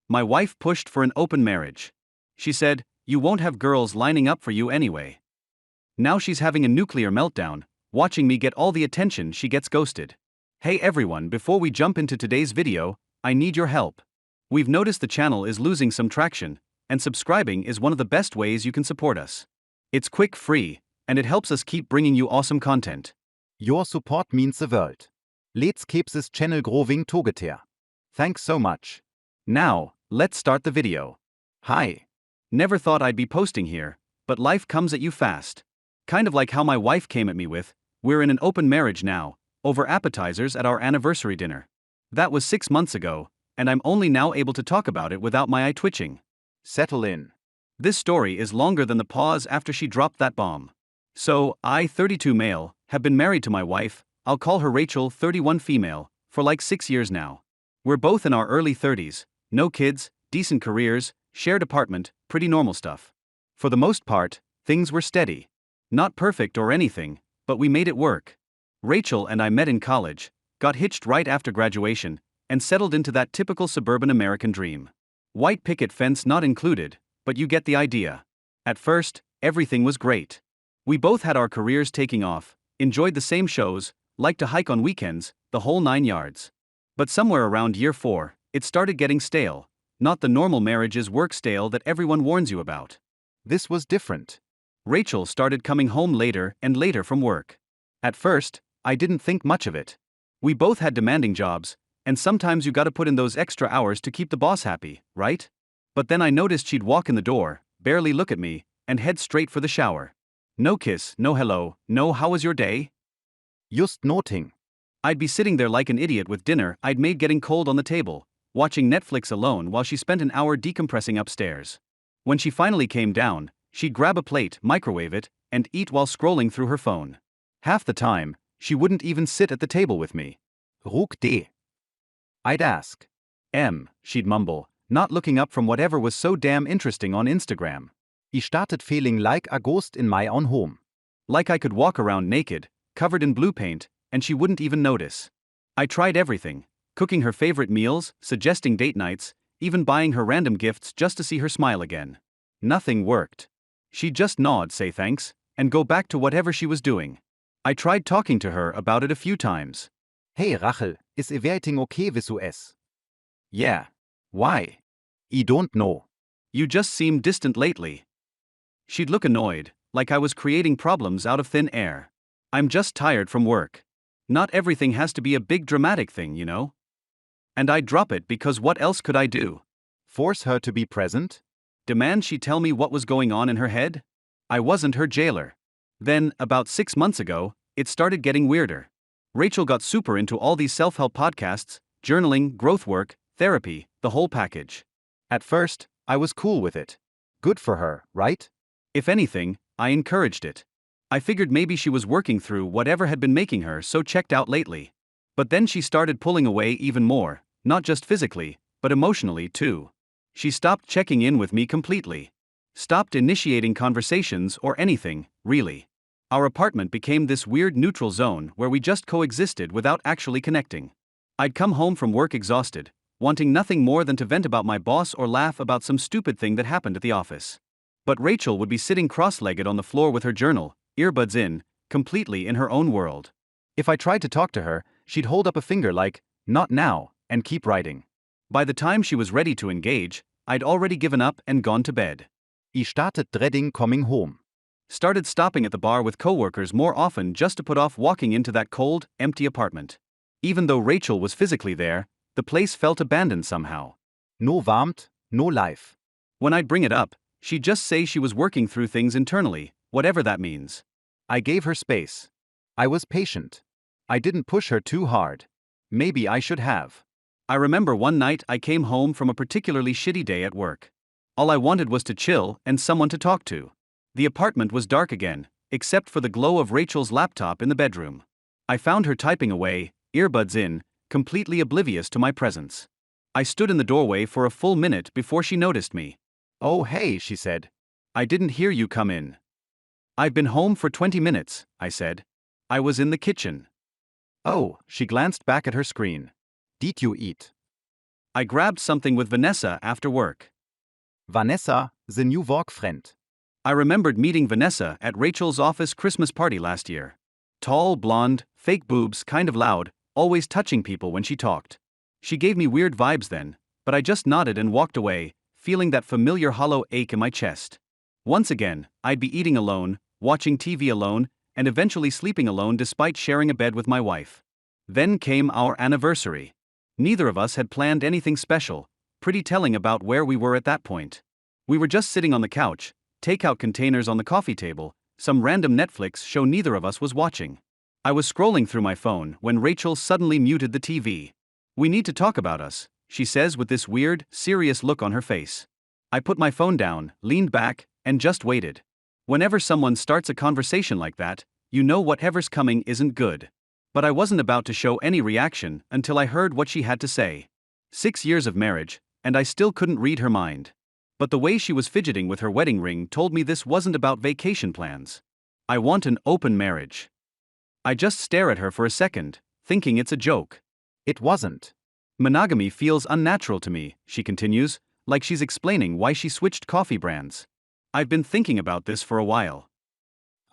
My wife pushed for an open marriage. She said, "You won't have girls lining up for you anyway." Now she's having a nuclear meltdown, watching me get all the attention she gets ghosted. Hey everyone, before we jump into today's video, I need your help. We've noticed the channel is losing some traction, and subscribing is one of the best ways you can support us. It's quick, free, and it helps us keep bringing you awesome content. Your support means the world. Let's keep this channel growing together. Thanks so much. Now, let's start the video. Hi. Never thought I'd be posting here, but life comes at you fast. Kind of like how my wife came at me with, "We're in an open marriage now," over appetizers at our anniversary dinner. That was 6 months ago, and I'm only now able to talk about it without my eye twitching. Settle in. This story is longer than the pause after she dropped that bomb. So, I, 32 male, have been married to my wife, I'll call her Rachel, 31 female, for like 6 years now. We're both in our early 30s, no kids, decent careers, shared apartment, pretty normal stuff. For the most part, things were steady. Not perfect or anything, but we made it work. Rachel and I met in college, got hitched right after graduation, and settled into that typical suburban American dream. White picket fence not included, but you get the idea. At first, everything was great. We both had our careers taking off, enjoyed the same shows, liked to hike on weekends, the whole 9 yards. But somewhere around year 4, it started getting stale, not the normal marriage's work stale that everyone warns you about. This was different. Rachel started coming home later and later from work. At first, I didn't think much of it. We both had demanding jobs, and sometimes you gotta put in those extra hours to keep the boss happy, right? But then I noticed she'd walk in the door, barely look at me, and head straight for the shower. No kiss, no hello, no "how was your day?" Just noting. I'd be sitting there like an idiot with dinner I'd made getting cold on the table, watching Netflix alone while she spent an hour decompressing upstairs. When she finally came down, she'd grab a plate, microwave it, and eat while scrolling through her phone. Half the time, she wouldn't even sit at the table with me. Ruck de. I'd ask. She'd mumble, not looking up from whatever was so damn interesting on Instagram. I started feeling like a ghost in my own home. Like I could walk around naked, covered in blue paint, and she wouldn't even notice. I tried everything, cooking her favorite meals, suggesting date nights, even buying her random gifts just to see her smile again. Nothing worked. She'd just nod, say thanks, and go back to whatever she was doing. I tried talking to her about it a few times. Hey Rachel, is everything okay with us? Yeah. Why? I don't know. You just seem distant lately. She'd look annoyed, like I was creating problems out of thin air. I'm just tired from work. Not everything has to be a big dramatic thing, you know? And I'd drop it because what else could I do? Force her to be present? Demand she tell me what was going on in her head? I wasn't her jailer. Then, about 6 months ago, it started getting weirder. Rachel got super into all these self-help podcasts, journaling, growth work, therapy, the whole package. At first, I was cool with it. Good for her, right? If anything, I encouraged it. I figured maybe she was working through whatever had been making her so checked out lately. But then she started pulling away even more, not just physically, but emotionally too. She stopped checking in with me completely. Stopped initiating conversations or anything, really. Our apartment became this weird neutral zone where we just coexisted without actually connecting. I'd come home from work exhausted, wanting nothing more than to vent about my boss or laugh about some stupid thing that happened at the office. But Rachel would be sitting cross-legged on the floor with her journal, earbuds in, completely in her own world. If I tried to talk to her, she'd hold up a finger like, "Not now," and keep writing. By the time she was ready to engage, I'd already given up and gone to bed. I started dreading coming home. Started stopping at the bar with coworkers more often just to put off walking into that cold, empty apartment. Even though Rachel was physically there, the place felt abandoned somehow. No warmth, no life. When I'd bring it up, she'd just say she was working through things internally, whatever that means. I gave her space. I was patient. I didn't push her too hard. Maybe I should have. I remember one night I came home from a particularly shitty day at work. All I wanted was to chill and someone to talk to. The apartment was dark again, except for the glow of Rachel's laptop in the bedroom. I found her typing away, earbuds in, completely oblivious to my presence. I stood in the doorway for a full minute before she noticed me. "Oh hey," she said. "I didn't hear you come in." "I've been home for 20 minutes, I said. "I was in the kitchen." "Oh," she glanced back at her screen. "Did you eat?" I grabbed something with Vanessa after work. Vanessa, the new work friend. I remembered meeting Vanessa at Rachel's office Christmas party last year. Tall, blonde, fake boobs, kind of loud, always touching people when she talked. She gave me weird vibes then, but I just nodded and walked away, feeling that familiar hollow ache in my chest. Once again, I'd be eating alone, watching TV alone, and eventually sleeping alone despite sharing a bed with my wife. Then came our anniversary. Neither of us had planned anything special, pretty telling about where we were at that point. We were just sitting on the couch, takeout containers on the coffee table, some random Netflix show neither of us was watching. I was scrolling through my phone when Rachel suddenly muted the TV. "We need to talk about us," she says with this weird, serious look on her face. I put my phone down, leaned back, and just waited. Whenever someone starts a conversation like that, you know whatever's coming isn't good. But I wasn't about to show any reaction until I heard what she had to say. 6 years of marriage, and I still couldn't read her mind. But the way she was fidgeting with her wedding ring told me this wasn't about vacation plans. I want an open marriage. I just stare at her for a second, thinking it's a joke. It wasn't. Monogamy feels unnatural to me, she continues, like she's explaining why she switched coffee brands. I've been thinking about this for a while.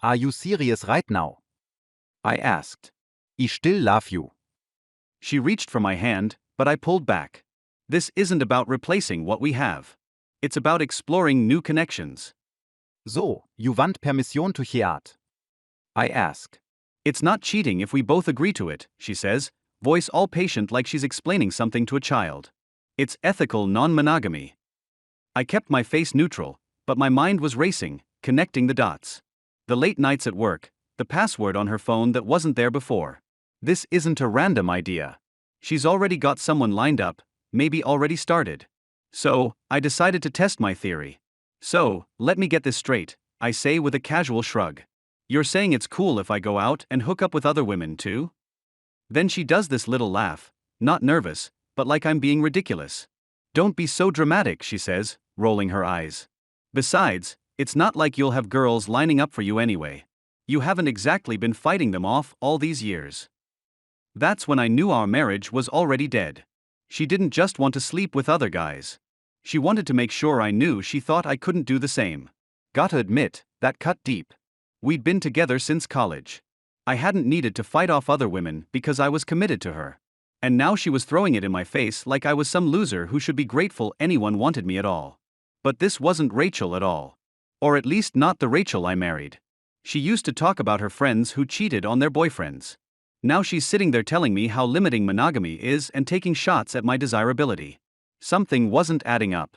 Are you serious right now? I asked. I still love you. She reached for my hand, but I pulled back. This isn't about replacing what we have. It's about exploring new connections. So, you want permission to cheat? I asked. It's not cheating if we both agree to it, she says, voice all patient like she's explaining something to a child. It's ethical non-monogamy. I kept my face neutral, but my mind was racing, connecting the dots. The late nights at work, the password on her phone that wasn't there before. This isn't a random idea. She's already got someone lined up, maybe already started. So, I decided to test my theory. So, let me get this straight, I say with a casual shrug. You're saying it's cool if I go out and hook up with other women too? Then she does this little laugh, not nervous, but like I'm being ridiculous. Don't be so dramatic, she says, rolling her eyes. Besides, it's not like you'll have girls lining up for you anyway. You haven't exactly been fighting them off all these years. That's when I knew our marriage was already dead. She didn't just want to sleep with other guys. She wanted to make sure I knew she thought I couldn't do the same. Gotta admit, that cut deep. We'd been together since college. I hadn't needed to fight off other women because I was committed to her. And now she was throwing it in my face like I was some loser who should be grateful anyone wanted me at all. But this wasn't Rachel at all. Or at least not the Rachel I married. She used to talk about her friends who cheated on their boyfriends. Now she's sitting there telling me how limiting monogamy is and taking shots at my desirability. Something wasn't adding up.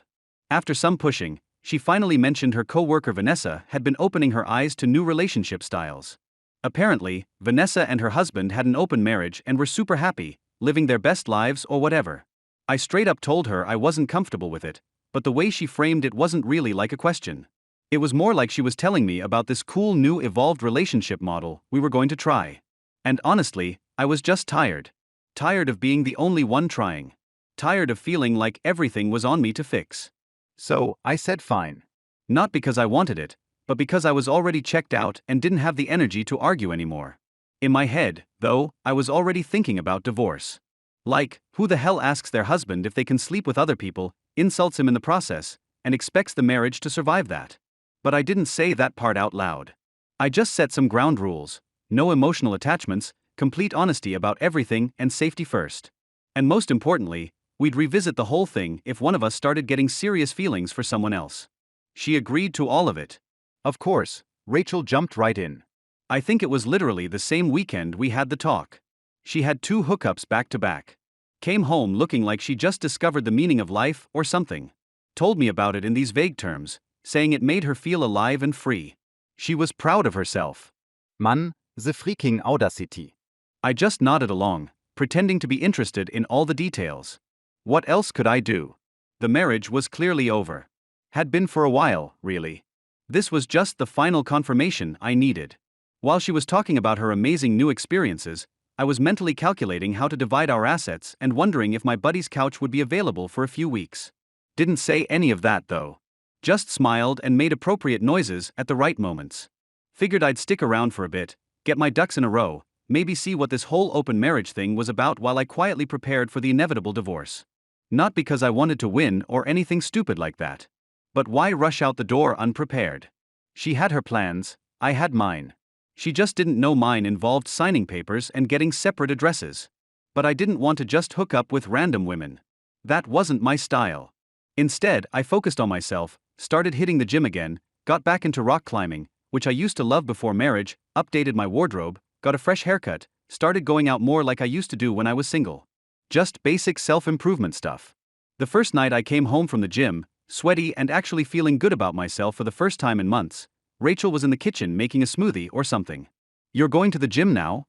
After some pushing, she finally mentioned her co-worker Vanessa had been opening her eyes to new relationship styles. Apparently, Vanessa and her husband had an open marriage and were super happy, living their best lives or whatever. I straight up told her I wasn't comfortable with it, but the way she framed it wasn't really like a question. It was more like she was telling me about this cool new evolved relationship model we were going to try. And honestly, I was just tired. Tired of being the only one trying. Tired of feeling like everything was on me to fix. So, I said fine. Not because I wanted it, but because I was already checked out and didn't have the energy to argue anymore. In my head, though, I was already thinking about divorce. Like, who the hell asks their husband if they can sleep with other people, insults him in the process, and expects the marriage to survive that? But I didn't say that part out loud. I just set some ground rules. No emotional attachments, complete honesty about everything, and safety first. And most importantly, we'd revisit the whole thing if one of us started getting serious feelings for someone else. She agreed to all of it. Of course, Rachel jumped right in. I think it was literally the same weekend we had the talk. She had 2 hookups back to back. Came home looking like she just discovered the meaning of life or something. Told me about it in these vague terms, saying it made her feel alive and free. She was proud of herself. Mann, the freaking audacity. I just nodded along, pretending to be interested in all the details. What else could I do? The marriage was clearly over. Had been for a while, really. This was just the final confirmation I needed. While she was talking about her amazing new experiences, I was mentally calculating how to divide our assets and wondering if my buddy's couch would be available for a few weeks. Didn't say any of that though. Just smiled and made appropriate noises at the right moments. Figured I'd stick around for a bit, get my ducks in a row, maybe see what this whole open marriage thing was about while I quietly prepared for the inevitable divorce. Not because I wanted to win or anything stupid like that. But why rush out the door unprepared? She had her plans, I had mine. She just didn't know mine involved signing papers and getting separate addresses. But I didn't want to just hook up with random women. That wasn't my style. Instead, I focused on myself, started hitting the gym again, got back into rock climbing, which I used to love before marriage, updated my wardrobe, got a fresh haircut, started going out more like I used to do when I was single. Just basic self-improvement stuff. The first night I came home from the gym, sweaty and actually feeling good about myself for the first time in months, Rachel was in the kitchen making a smoothie or something. "You're going to the gym now?"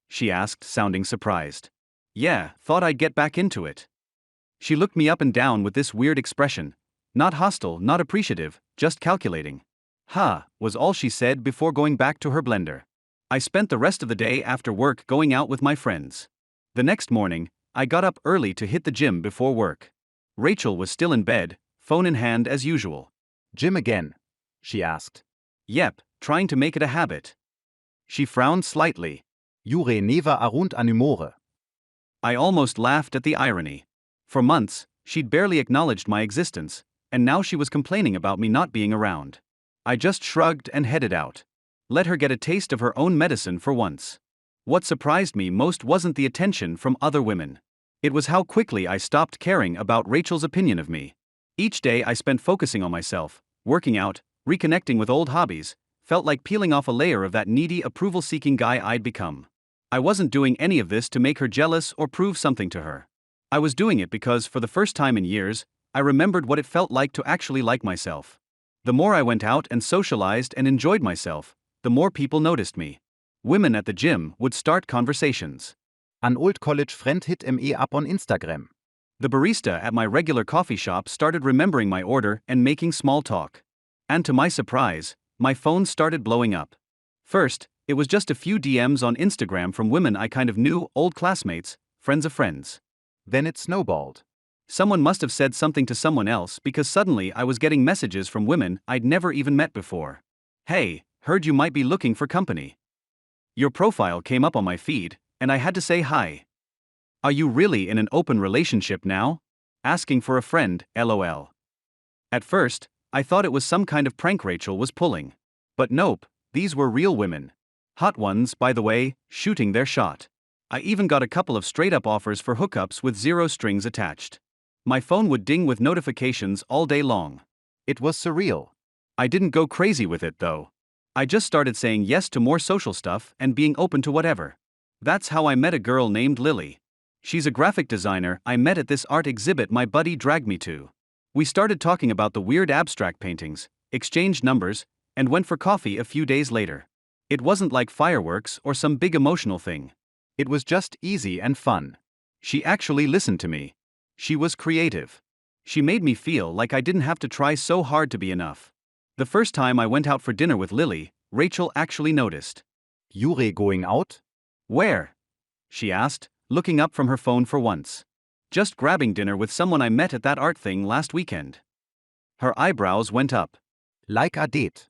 she asked, sounding surprised. "Yeah, thought I'd get back into it." She looked me up and down with this weird expression. Not hostile, not appreciative, just calculating. "Huh," was all she said before going back to her blender. I spent the rest of the day after work going out with my friends. The next morning, I got up early to hit the gym before work. Rachel was still in bed, phone in hand as usual. "Gym again?" she asked. "Yep, trying to make it a habit." She frowned slightly. "Jure neva arunt animore." I almost laughed at the irony. For months, she'd barely acknowledged my existence, and now she was complaining about me not being around. I just shrugged and headed out. Let her get a taste of her own medicine for once. What surprised me most wasn't the attention from other women. It was how quickly I stopped caring about Rachel's opinion of me. Each day I spent focusing on myself, working out, reconnecting with old hobbies, felt like peeling off a layer of that needy, approval-seeking guy I'd become. I wasn't doing any of this to make her jealous or prove something to her. I was doing it because, for the first time in years, I remembered what it felt like to actually like myself. The more I went out and socialized and enjoyed myself, the more people noticed me. Women at the gym would start conversations. "An old college friend hit me up on Instagram." The barista at my regular coffee shop started remembering my order and making small talk. And to my surprise, my phone started blowing up. First, it was just a few DMs on Instagram from women I kind of knew, old classmates, friends of friends. Then it snowballed. Someone must have said something to someone else because suddenly I was getting messages from women I'd never even met before. "Hey, heard you might be looking for company. Your profile came up on my feed, and I had to say hi. Are you really in an open relationship now? Asking for a friend, lol." At first, I thought it was some kind of prank Rachel was pulling. But nope, these were real women. Hot ones, by the way, shooting their shot. I even got a couple of straight-up offers for hookups with zero strings attached. My phone would ding with notifications all day long. It was surreal. I didn't go crazy with it, though. I just started saying yes to more social stuff and being open to whatever. That's how I met a girl named Lily. She's a graphic designer I met at this art exhibit my buddy dragged me to. We started talking about the weird abstract paintings, exchanged numbers, and went for coffee a few days later. It wasn't like fireworks or some big emotional thing. It was just easy and fun. She actually listened to me. She was creative. She made me feel like I didn't have to try so hard to be enough. The first time I went out for dinner with Lily, Rachel actually noticed. "Jure going out?" "Where?" she asked, looking up from her phone for once. "Just grabbing dinner with someone I met at that art thing last weekend." Her eyebrows went up. "Like a date?"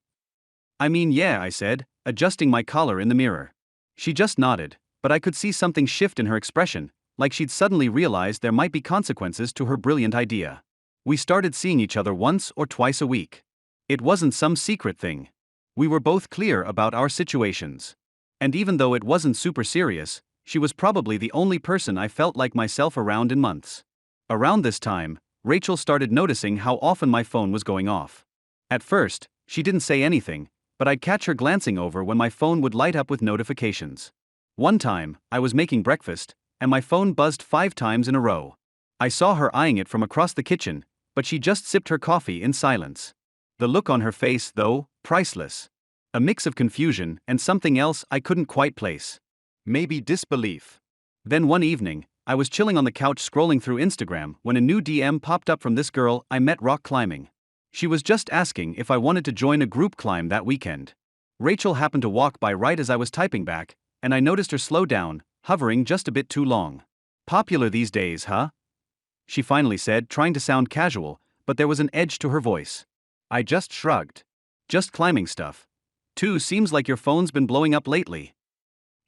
"I mean, yeah," I said, adjusting my collar in the mirror. She just nodded, but I could see something shift in her expression, like she'd suddenly realized there might be consequences to her brilliant idea. We started seeing each other once or twice a week. It wasn't some secret thing. We were both clear about our situations. And even though it wasn't super serious, she was probably the only person I felt like myself around in months. Around this time, Rachel started noticing how often my phone was going off. At first, she didn't say anything, but I'd catch her glancing over when my phone would light up with notifications. One time, I was making breakfast, and my phone buzzed 5 times in a row. I saw her eyeing it from across the kitchen, but she just sipped her coffee in silence. The look on her face, though, priceless. A mix of confusion and something else I couldn't quite place. Maybe disbelief. Then one evening, I was chilling on the couch scrolling through Instagram when a new DM popped up from this girl I met rock climbing. She was just asking if I wanted to join a group climb that weekend. Rachel happened to walk by right as I was typing back, and I noticed her slow down, hovering just a bit too long. "Popular these days, huh?" she finally said, trying to sound casual, but there was an edge to her voice. I just shrugged. "Just climbing stuff. Too, seems like your phone's been blowing up lately."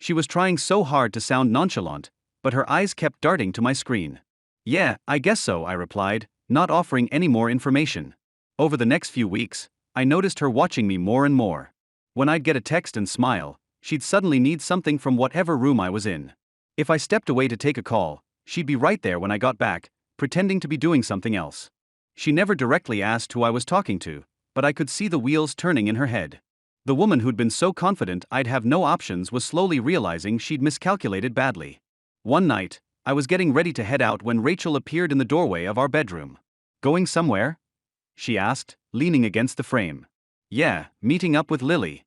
She was trying so hard to sound nonchalant, but her eyes kept darting to my screen. Yeah, I guess so, I replied, not offering any more information. Over the next few weeks, I noticed her watching me more and more. When I'd get a text and smile, she'd suddenly need something from whatever room I was in. If I stepped away to take a call, she'd be right there when I got back, pretending to be doing something else. She never directly asked who I was talking to, but I could see the wheels turning in her head. The woman who'd been so confident I'd have no options was slowly realizing she'd miscalculated badly. One night, I was getting ready to head out when Rachel appeared in the doorway of our bedroom. Going somewhere? She asked, leaning against the frame. Yeah, meeting up with Lily.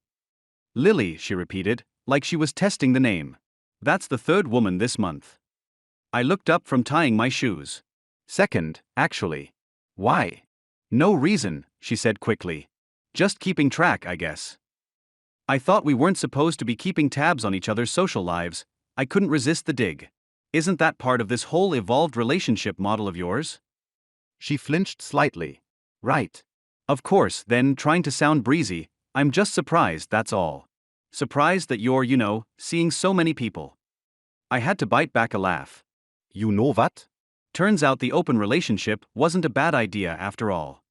Lily, she repeated, like she was testing the name. That's the third woman this month. I looked up from tying my shoes. Second, actually. Why? No reason, she said quickly. Just keeping track, I guess. I thought we weren't supposed to be keeping tabs on each other's social lives. I couldn't resist the dig. Isn't that part of this whole evolved relationship model of yours? She flinched slightly. Right. Of course, then, trying to sound breezy, I'm just surprised, that's all. Surprised that you're, seeing so many people. I had to bite back a laugh. You know what? Turns out the open relationship wasn't a bad idea after all.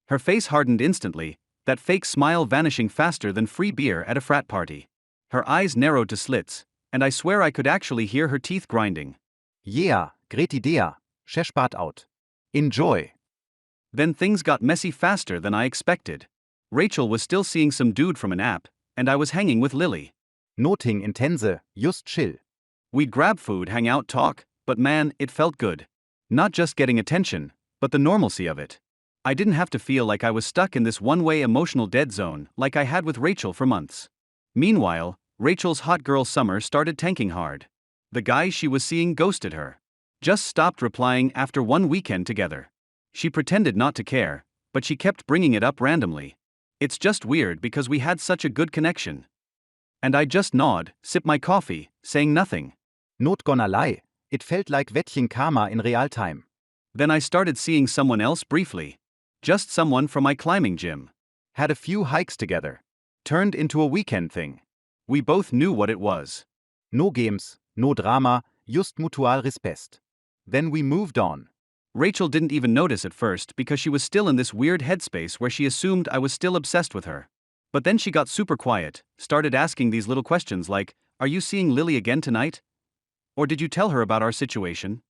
Her face hardened instantly, that fake smile vanishing faster than free beer at a frat party. Her eyes narrowed to slits, and I swear I could actually hear her teeth grinding. Yeah, great idea. Się spart out. Enjoy. Then things got messy faster than I expected. Rachel was still seeing some dude from an app, and I was hanging with Lily. Nothing intense, just chill. We'd grab food, hang out, talk, but man, it felt good. Not just getting attention, but the normalcy of it. I didn't have to feel like I was stuck in this one-way emotional dead zone like I had with Rachel for months. Meanwhile, Rachel's hot girl summer started tanking hard. The guy she was seeing ghosted her. Just stopped replying after one weekend together. She pretended not to care, but she kept bringing it up randomly. It's just weird because we had such a good connection. And I just nod, sip my coffee, saying nothing. Not gonna lie, it felt like Wettchen Karma in real time. Then I started seeing someone else briefly. Just someone from my climbing gym. Had a few hikes together. Turned into a weekend thing. We both knew what it was. No games, no drama, just mutual respect. Then we moved on. Rachel didn't even notice at first because she was still in this weird headspace where she assumed I was still obsessed with her. But then she got super quiet, started asking these little questions like, "Are you seeing Lily again tonight? Or did you tell her about our situation?"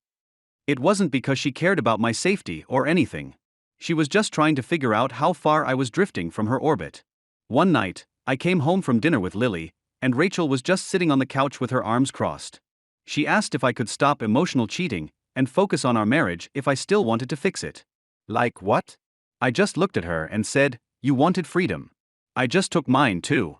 It wasn't because she cared about my safety or anything. She was just trying to figure out how far I was drifting from her orbit. One night, I came home from dinner with Lily, and Rachel was just sitting on the couch with her arms crossed. She asked if I could stop emotional cheating and focus on our marriage if I still wanted to fix it. Like what? I just looked at her and said, "You wanted freedom. I just took mine too."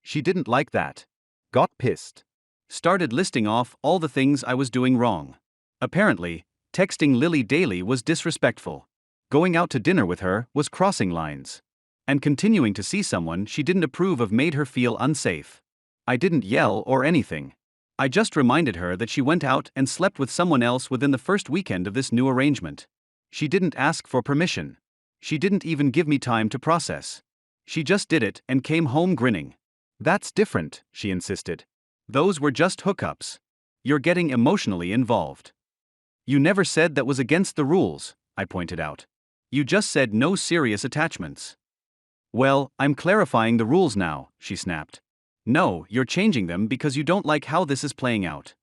She didn't like that. Got pissed. Started listing off all the things I was doing wrong. Apparently, texting Lily daily was disrespectful. Going out to dinner with her was crossing lines. And continuing to see someone she didn't approve of made her feel unsafe. I didn't yell or anything. I just reminded her that she went out and slept with someone else within the first weekend of this new arrangement. She didn't ask for permission. She didn't even give me time to process. She just did it and came home grinning. That's different, she insisted. Those were just hookups. You're getting emotionally involved. You never said that was against the rules, I pointed out. You just said no serious attachments. Well, I'm clarifying the rules now, she snapped. No, you're changing them because you don't like how this is playing out.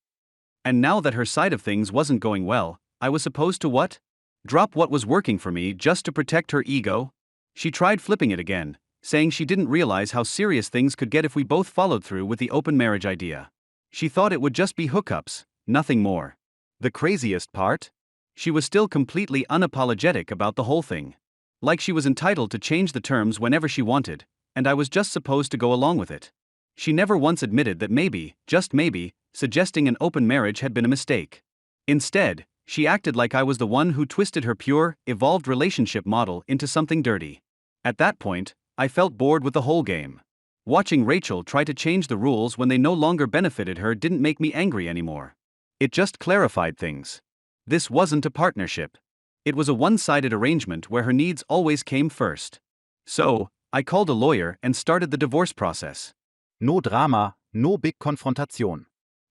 And now that her side of things wasn't going well, I was supposed to what? Drop what was working for me just to protect her ego? She tried flipping it again, saying she didn't realize how serious things could get if we both followed through with the open marriage idea. She thought it would just be hookups, nothing more. The craziest part? She was still completely unapologetic about the whole thing. Like she was entitled to change the terms whenever she wanted, and I was just supposed to go along with it. She never once admitted that maybe, just maybe, suggesting an open marriage had been a mistake. Instead, she acted like I was the one who twisted her pure, evolved relationship model into something dirty. At that point, I felt bored with the whole game. Watching Rachel try to change the rules when they no longer benefited her didn't make me angry anymore. It just clarified things. This wasn't a partnership. It was a one-sided arrangement where her needs always came first. So, I called a lawyer and started the divorce process. No drama, no big confrontation.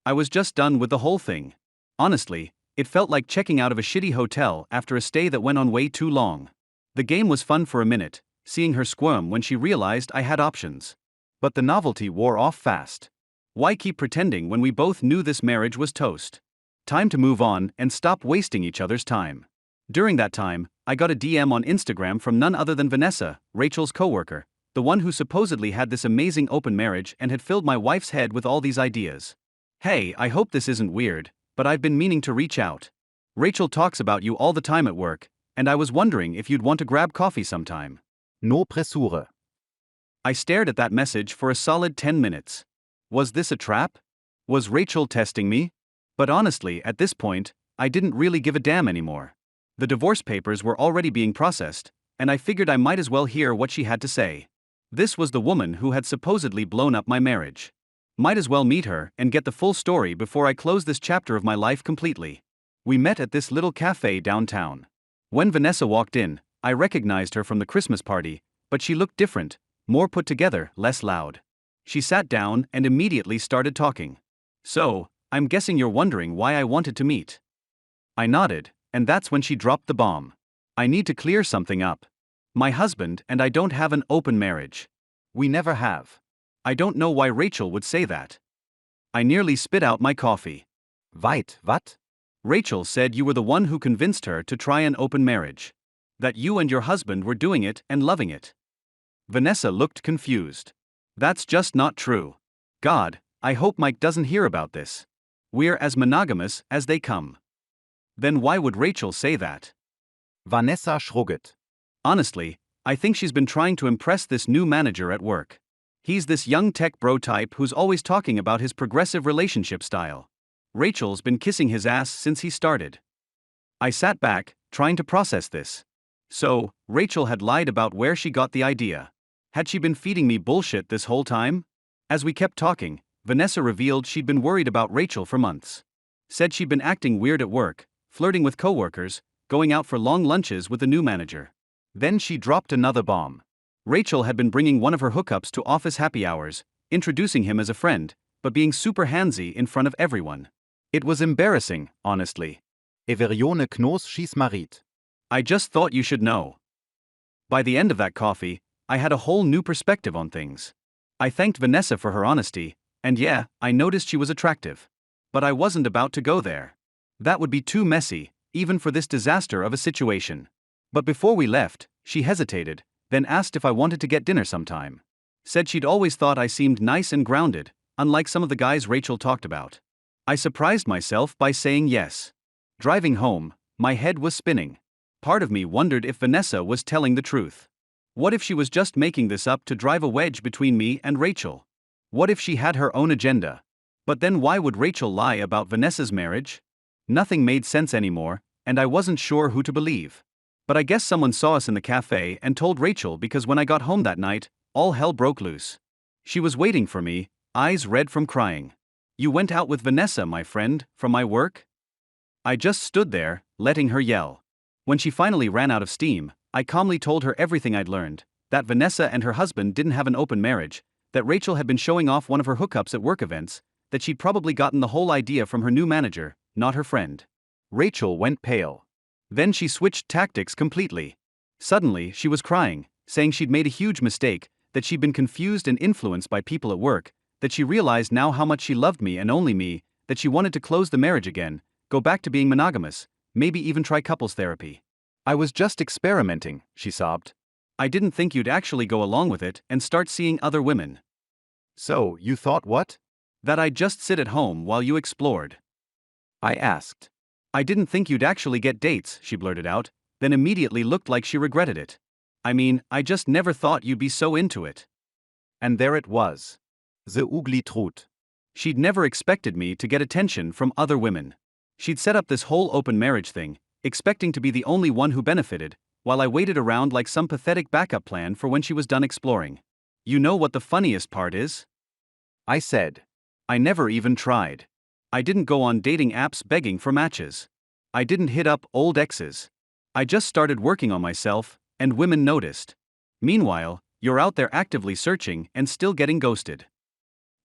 I was just done with the whole thing. Honestly, It felt like checking out of a shitty hotel after a stay that went on way too long. The game was fun for a minute, seeing her squirm when she realized I had options. But the novelty wore off fast. Why keep pretending when we both knew this marriage was toast? Time to move on and stop wasting each other's time. During that time, I got a DM on Instagram from none other than Vanessa, Rachel's coworker, the one who supposedly had this amazing open marriage and had filled my wife's head with all these ideas. Hey, I hope this isn't weird, but I've been meaning to reach out. Rachel talks about you all the time at work, and I was wondering if you'd want to grab coffee sometime. No pressure. I stared at that message for a solid 10 minutes. Was this a trap? Was Rachel testing me? But honestly, at this point, I didn't really give a damn anymore. The divorce papers were already being processed, and I figured I might as well hear what she had to say. This was the woman who had supposedly blown up my marriage. Might as well meet her and get the full story before I close this chapter of my life completely. We met at this little cafe downtown. When Vanessa walked in, I recognized her from the Christmas party, but she looked different, more put together, less loud. She sat down and immediately started talking. So, I'm guessing you're wondering why I wanted to meet. I nodded, and that's when she dropped the bomb. I need to clear something up. My husband and I don't have an open marriage. We never have. I don't know why Rachel would say that. I nearly spit out my coffee. Wait, what? Rachel said you were the one who convinced her to try an open marriage. That you and your husband were doing it and loving it. Vanessa looked confused. That's just not true. God, I hope Mike doesn't hear about this. We're as monogamous as they come. Then why would Rachel say that? Vanessa shrugged. Honestly, I think she's been trying to impress this new manager at work. He's this young tech bro type who's always talking about his progressive relationship style. Rachel's been kissing his ass since he started. I sat back, trying to process this. So, Rachel had lied about where she got the idea. Had she been feeding me bullshit this whole time? As we kept talking, Vanessa revealed she'd been worried about Rachel for months. Said she'd been acting weird at work, flirting with coworkers, going out for long lunches with the new manager. Then she dropped another bomb. Rachel had been bringing one of her hookups to office happy hours, introducing him as a friend, but being super handsy in front of everyone. It was embarrassing, honestly. Everione Knoß schieß Marit. I just thought you should know. By the end of that coffee, I had a whole new perspective on things. I thanked Vanessa for her honesty, and yeah, I noticed she was attractive. But I wasn't about to go there. That would be too messy, even for this disaster of a situation. But before we left, she hesitated, then asked if I wanted to get dinner sometime. Said she'd always thought I seemed nice and grounded, unlike some of the guys Rachel talked about. I surprised myself by saying yes. Driving home, my head was spinning. Part of me wondered if Vanessa was telling the truth. What if she was just making this up to drive a wedge between me and Rachel? What if she had her own agenda? But then why would Rachel lie about Vanessa's marriage? Nothing made sense anymore, and I wasn't sure who to believe. But I guess someone saw us in the cafe and told Rachel because when I got home that night, all hell broke loose. She was waiting for me, eyes red from crying. You went out with Vanessa, my friend, from my work? I just stood there, letting her yell. When she finally ran out of steam, I calmly told her everything I'd learned, that Vanessa and her husband didn't have an open marriage, that Rachel had been showing off one of her hookups at work events, that she'd probably gotten the whole idea from her new manager, not her friend. Rachel went pale. Then she switched tactics completely. Suddenly, she was crying, saying she'd made a huge mistake, that she'd been confused and influenced by people at work, that she realized now how much she loved me and only me, that she wanted to close the marriage again, go back to being monogamous, maybe even try couples therapy. I was just experimenting, she sobbed. I didn't think you'd actually go along with it and start seeing other women. So, you thought what? That I'd just sit at home while you explored. I asked. I didn't think you'd actually get dates, she blurted out, then immediately looked like she regretted it. I mean, I just never thought you'd be so into it. And there it was. The ugly truth. She'd never expected me to get attention from other women. She'd set up this whole open marriage thing, expecting to be the only one who benefited, while I waited around like some pathetic backup plan for when she was done exploring. You know what the funniest part is? I said. I never even tried. I didn't go on dating apps begging for matches. I didn't hit up old exes. I just started working on myself, and women noticed. Meanwhile, you're out there actively searching and still getting ghosted.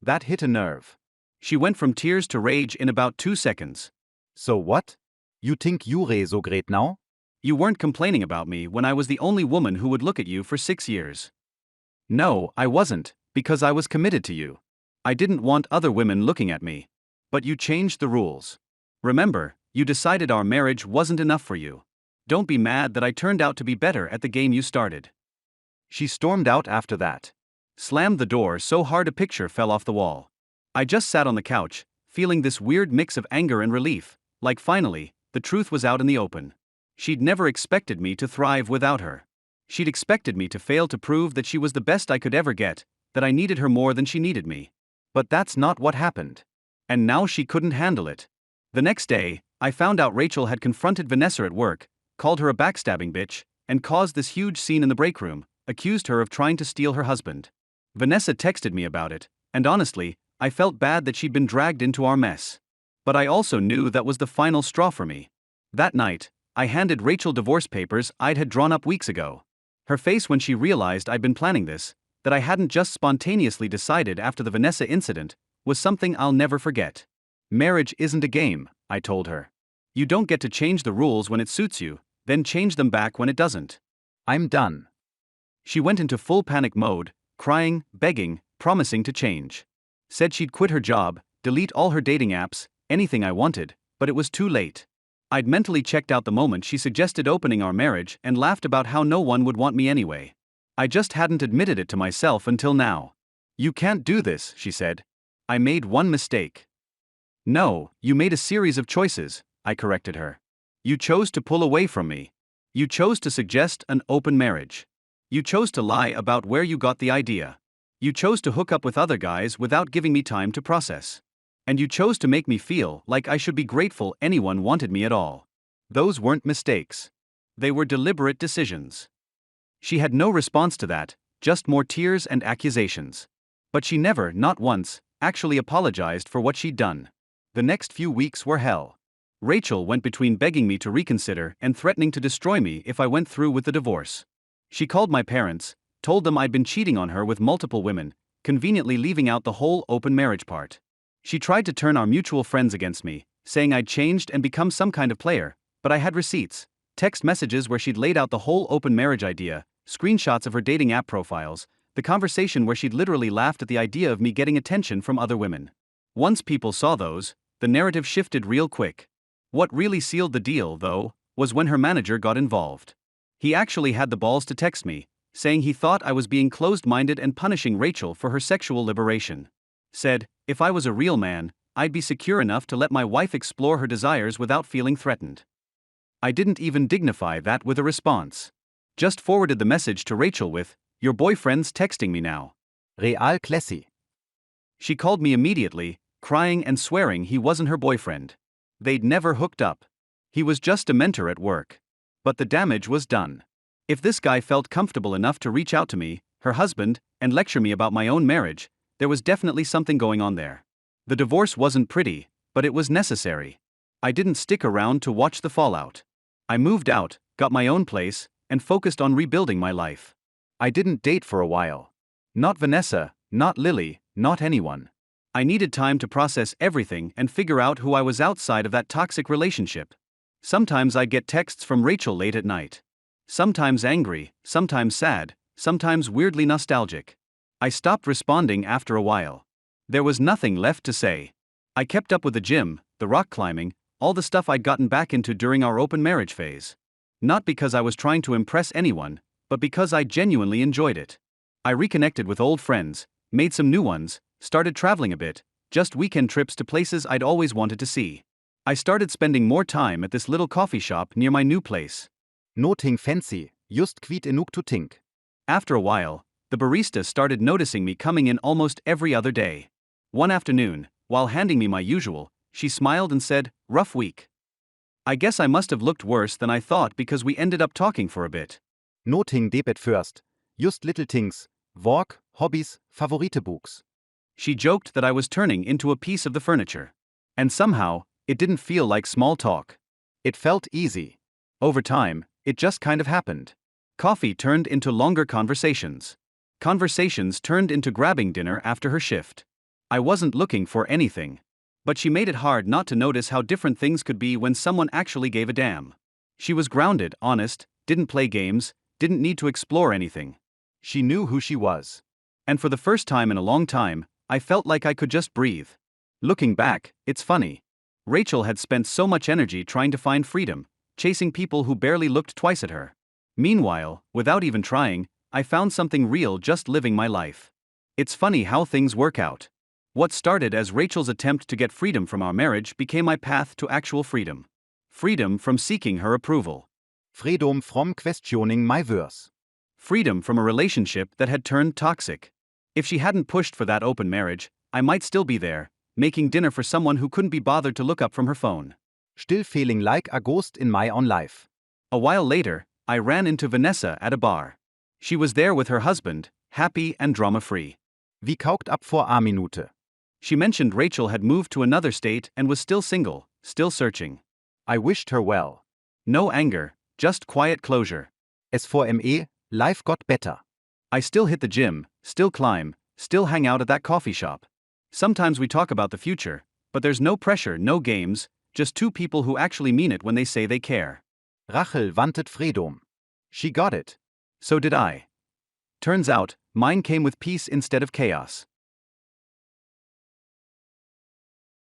That hit a nerve. She went from tears to rage in about 2 seconds. So what? You think you're so great now? You weren't complaining about me when I was the only woman who would look at you for 6 years. No, I wasn't, because I was committed to you. I didn't want other women looking at me. But you changed the rules. Remember, you decided our marriage wasn't enough for you. Don't be mad that I turned out to be better at the game you started. She stormed out after that. Slammed the door so hard a picture fell off the wall. I just sat on the couch, feeling this weird mix of anger and relief, like finally, the truth was out in the open. She'd never expected me to thrive without her. She'd expected me to fail to prove that she was the best I could ever get, that I needed her more than she needed me. But that's not what happened. And now she couldn't handle it. The next day, I found out Rachel had confronted Vanessa at work, called her a backstabbing bitch, and caused this huge scene in the break room, accused her of trying to steal her husband. Vanessa texted me about it, and honestly, I felt bad that she'd been dragged into our mess. But I also knew that was the final straw for me. That night, I handed Rachel divorce papers I'd had drawn up weeks ago. Her face when she realized I'd been planning this, that I hadn't just spontaneously decided after the Vanessa incident, was something I'll never forget. Marriage isn't a game, I told her. You don't get to change the rules when it suits you, then change them back when it doesn't. I'm done. She went into full panic mode, crying, begging, promising to change. Said she'd quit her job, delete all her dating apps, anything I wanted, but it was too late. I'd mentally checked out the moment she suggested opening our marriage and laughed about how no one would want me anyway. I just hadn't admitted it to myself until now. You can't do this, she said. I made one mistake. No, you made a series of choices, I corrected her. You chose to pull away from me. You chose to suggest an open marriage. You chose to lie about where you got the idea. You chose to hook up with other guys without giving me time to process. And you chose to make me feel like I should be grateful anyone wanted me at all. Those weren't mistakes. They were deliberate decisions. She had no response to that, just more tears and accusations. But she never, not once, actually apologized for what she'd done. The next few weeks were hell. Rachel went between begging me to reconsider and threatening to destroy me if I went through with the divorce. She called my parents, told them I'd been cheating on her with multiple women, conveniently leaving out the whole open marriage part. She tried to turn our mutual friends against me, saying I'd changed and become some kind of player, but I had receipts, text messages where she'd laid out the whole open marriage idea, screenshots of her dating app profiles, the conversation where she'd literally laughed at the idea of me getting attention from other women. Once people saw those, the narrative shifted real quick. What really sealed the deal, though, was when her manager got involved. He actually had the balls to text me, saying he thought I was being closed-minded and punishing Rachel for her sexual liberation. Said, if I was a real man, I'd be secure enough to let my wife explore her desires without feeling threatened. I didn't even dignify that with a response. Just forwarded the message to Rachel with, your boyfriend's texting me now. Real classy. She called me immediately, crying and swearing he wasn't her boyfriend. They'd never hooked up. He was just a mentor at work. But the damage was done. If this guy felt comfortable enough to reach out to me, her husband, and lecture me about my own marriage, there was definitely something going on there. The divorce wasn't pretty, but it was necessary. I didn't stick around to watch the fallout. I moved out, got my own place, and focused on rebuilding my life. I didn't date for a while. Not Vanessa, not Lily, not anyone. I needed time to process everything and figure out who I was outside of that toxic relationship. Sometimes I'd get texts from Rachel late at night. Sometimes angry, sometimes sad, sometimes weirdly nostalgic. I stopped responding after a while. There was nothing left to say. I kept up with the gym, the rock climbing, all the stuff I'd gotten back into during our open marriage phase. Not because I was trying to impress anyone, but because I genuinely enjoyed it. I reconnected with old friends, made some new ones, started traveling a bit, just weekend trips to places I'd always wanted to see. I started spending more time at this little coffee shop near my new place. Nothing fancy, just quiet enough to think. After a while, the barista started noticing me coming in almost every other day. One afternoon, while handing me my usual, she smiled and said, rough week. I guess I must have looked worse than I thought because we ended up talking for a bit. Nothing deep at first, just little things, work, hobbies, favorite books. She joked that I was turning into a piece of the furniture. And somehow, it didn't feel like small talk. It felt easy. Over time, it just kind of happened. Coffee turned into longer conversations. Conversations turned into grabbing dinner after her shift. I wasn't looking for anything. But she made it hard not to notice how different things could be when someone actually gave a damn. She was grounded, honest, didn't play games, didn't need to explore anything. She knew who she was. And for the first time in a long time, I felt like I could just breathe. Looking back, it's funny. Rachel had spent so much energy trying to find freedom, chasing people who barely looked twice at her. Meanwhile, without even trying, I found something real just living my life. It's funny how things work out. What started as Rachel's attempt to get freedom from our marriage became my path to actual freedom. Freedom from seeking her approval. Freedom from questioning my worth. Freedom from a relationship that had turned toxic. If she hadn't pushed for that open marriage, I might still be there, making dinner for someone who couldn't be bothered to look up from her phone. Still feeling like a ghost in my own life. A while later, I ran into Vanessa at a bar. She was there with her husband, happy and drama-free. Wie kaukt ab vor a Minute. She mentioned Rachel had moved to another state and was still single, still searching. I wished her well. No anger, just quiet closure. As for me, life got better. I still hit the gym, still climb, still hang out at that coffee shop. Sometimes we talk about the future, but there's no pressure, no games, just two people who actually mean it when they say they care. Rachel wanted freedom. She got it. So did I. Turns out, mine came with peace instead of chaos.